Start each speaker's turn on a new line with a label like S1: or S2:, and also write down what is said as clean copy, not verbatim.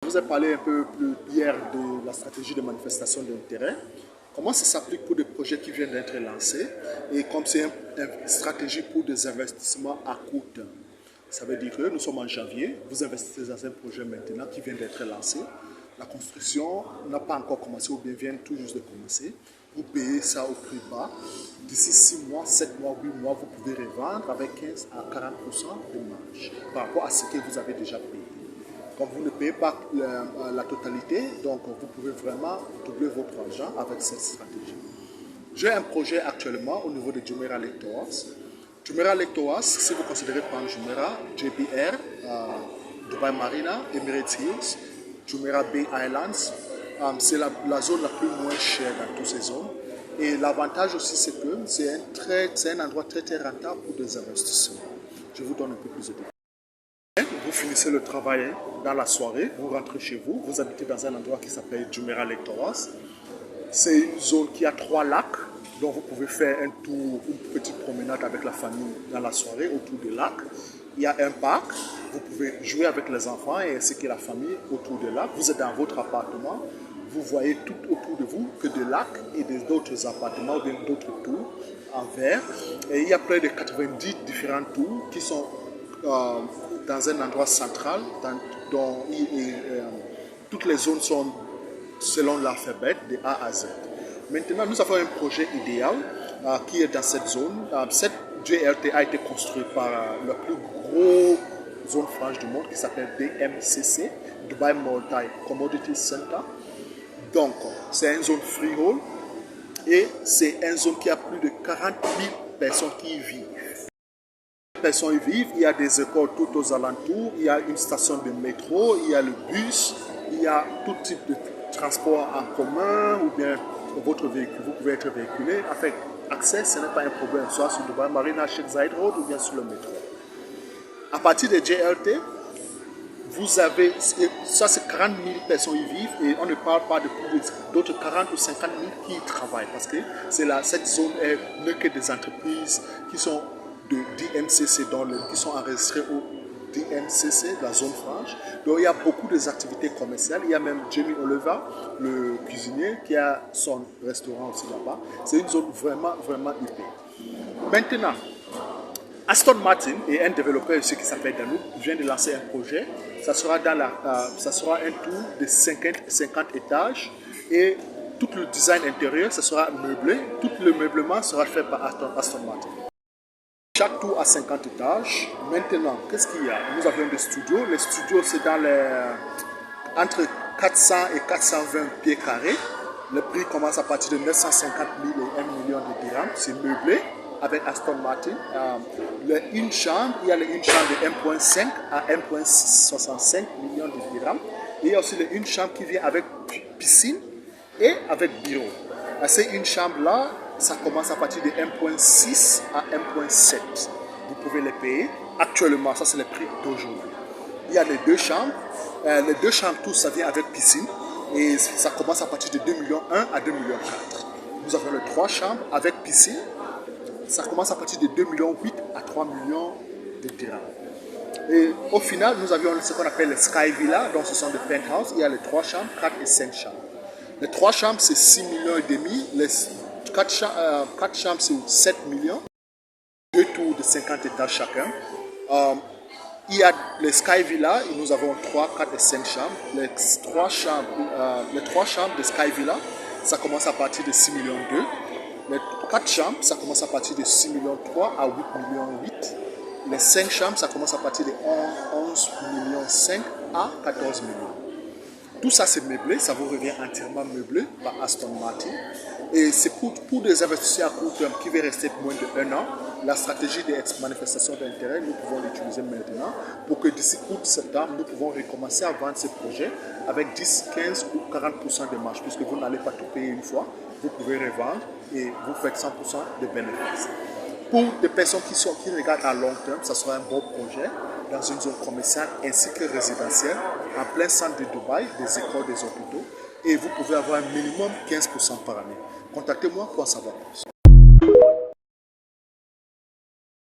S1: vous ai parlé un peu plus hier de la stratégie de manifestation d'intérêt. Comment ça s'applique pour des projets qui viennent d'être lancés et comme c'est une stratégie pour des investissements à court terme. Ça veut dire que nous sommes en janvier, vous investissez dans un projet maintenant qui vient d'être lancé. La construction n'a pas encore commencé ou bien vient tout juste de commencer. Vous payez ça au prix bas. D'ici 6 mois, 7 mois, 8 mois, vous pouvez revendre avec 15 à 40% de marge par rapport à ce que vous avez déjà payé. Comme vous ne payez pas la totalité, donc vous pouvez vraiment doubler votre argent avec cette stratégie. J'ai un projet actuellement au niveau de Jumeirah Lake Towers. Jumeirah Lake Towers, si vous considérez par Jumeirah, JBR, Dubai Marina, Emirates Hills, Jumeirah Bay Islands, c'est la zone la plus moins chère dans toutes ces zones. Et l'avantage aussi, c'est que c'est un endroit très rentable pour des investissements. Je vous donne un peu plus de détails. Vous finissez le travail dans la soirée, vous rentrez chez vous, vous habitez dans un endroit qui s'appelle Jumeirah Lake Towers. C'est une zone qui a 3 lacs, donc vous pouvez faire un tour, une petite promenade avec la famille dans la soirée autour des lacs. Il y a un parc, vous pouvez jouer avec les enfants et ainsi que la famille autour des lacs. Vous êtes dans votre appartement, vous voyez tout autour de vous que des lacs et d'autres appartements ou bien d'autres tours en verre. Et il y a près de 90 différents tours qui sont dans un endroit central dont toutes les zones sont selon l'alphabet de A à Z. Maintenant, nous avons un projet idéal qui est dans cette zone. Cette JLT a été construite par la plus grosse zone franche du monde qui s'appelle DMCC, Dubai Multi Commodity Center. Donc, c'est une zone freehold et c'est une zone qui a plus de 40 000 personnes qui y vivent. Personnes y vivent, il y a des écoles tout aux alentours, il y a une station de métro, il y a le bus, il y a tout type de transport en commun ou bien votre véhicule, vous pouvez être véhiculé. En fait, accès, ce n'est pas un problème, soit sur Dubai Marina, Sheikh Zayed Road ou bien sur le métro. À partir de JLT, vous avez, ça c'est 40 000 personnes y vivent et on ne parle pas de d'autres 40 ou 50 000 qui y travaillent parce que cette zone n'est que des entreprises qui sont de DMCC, qui sont enregistrées au DMCC, la zone franche. Donc il y a beaucoup d'activités commerciales. Il y a même Jamie Oliver, le cuisinier, qui a son restaurant aussi là-bas. C'est une zone vraiment huppée. Maintenant, Aston Martin et un développeur ici qui s'appelle Danouk vient de lancer un projet. Ça sera un tour de 50 étages et tout le design intérieur, ça sera meublé. Tout le meublement sera fait par Aston Martin. Chaque tour a 50 étages. Maintenant, qu'est-ce qu'il y a? Nous avons des studios. Les studios, c'est entre 400 et 420 pieds carrés. Le prix commence à partir de 950 000 et 1 million de dirhams. C'est meublé avec Aston Martin. Il y a une chambre de 1,5 à 1,65 millions de dirhams. Et il y a aussi une chambre qui vient avec piscine et avec bureau. C'est une chambre-là, ça commence à partir de 1,6 à 1,7. Vous pouvez les payer. Actuellement, ça c'est le prix d'aujourd'hui. Il y a les 2 chambres. Les 2 chambres, tout ça vient avec piscine. Et ça commence à partir de 2,1 millions à 2,4 millions. Nous avons les 3 chambres avec piscine. Ça commence à partir de 2,8 millions à 3 millions de dirhams. Et au final, nous avions ce qu'on appelle les Sky Villa, donc ce sont des penthouses. Il y a les 3 chambres, 4 et 5 chambres. Les 3 chambres, c'est 6,5 millions. Les 4 chambres, c'est 7 millions. 2 tours de 50 étages chacun. Il y a les Sky Villa, et nous avons 3, 4 et 5 chambres. Les 3 chambres de Sky Villa, ça commence à partir de 6,2 millions. Les 4 chambres, ça commence à partir de 6,3 millions à 8,8 millions. Les 5 chambres, ça commence à partir de 11,5 millions à 14 millions. Tout ça, c'est meublé, ça vous revient entièrement meublé par Aston Martin. Et c'est pour des investisseurs à court terme qui veulent rester moins de 1 an. La stratégie de manifestation d'intérêt, nous pouvons l'utiliser maintenant pour que d'ici août-septembre, nous pouvons recommencer à vendre ces projets avec 10, 15 ou 40% de marge, puisque vous n'allez pas tout payer une fois. Vous pouvez revendre et vous faites 100% de bénéfices. Pour des personnes qui regardent à long terme, ça sera un bon projet dans une zone commerciale ainsi que résidentielle, en plein centre de Dubaï, des écoles, des hôpitaux, et vous pouvez avoir un minimum 15% par année. Contactez-moi pour en savoir plus.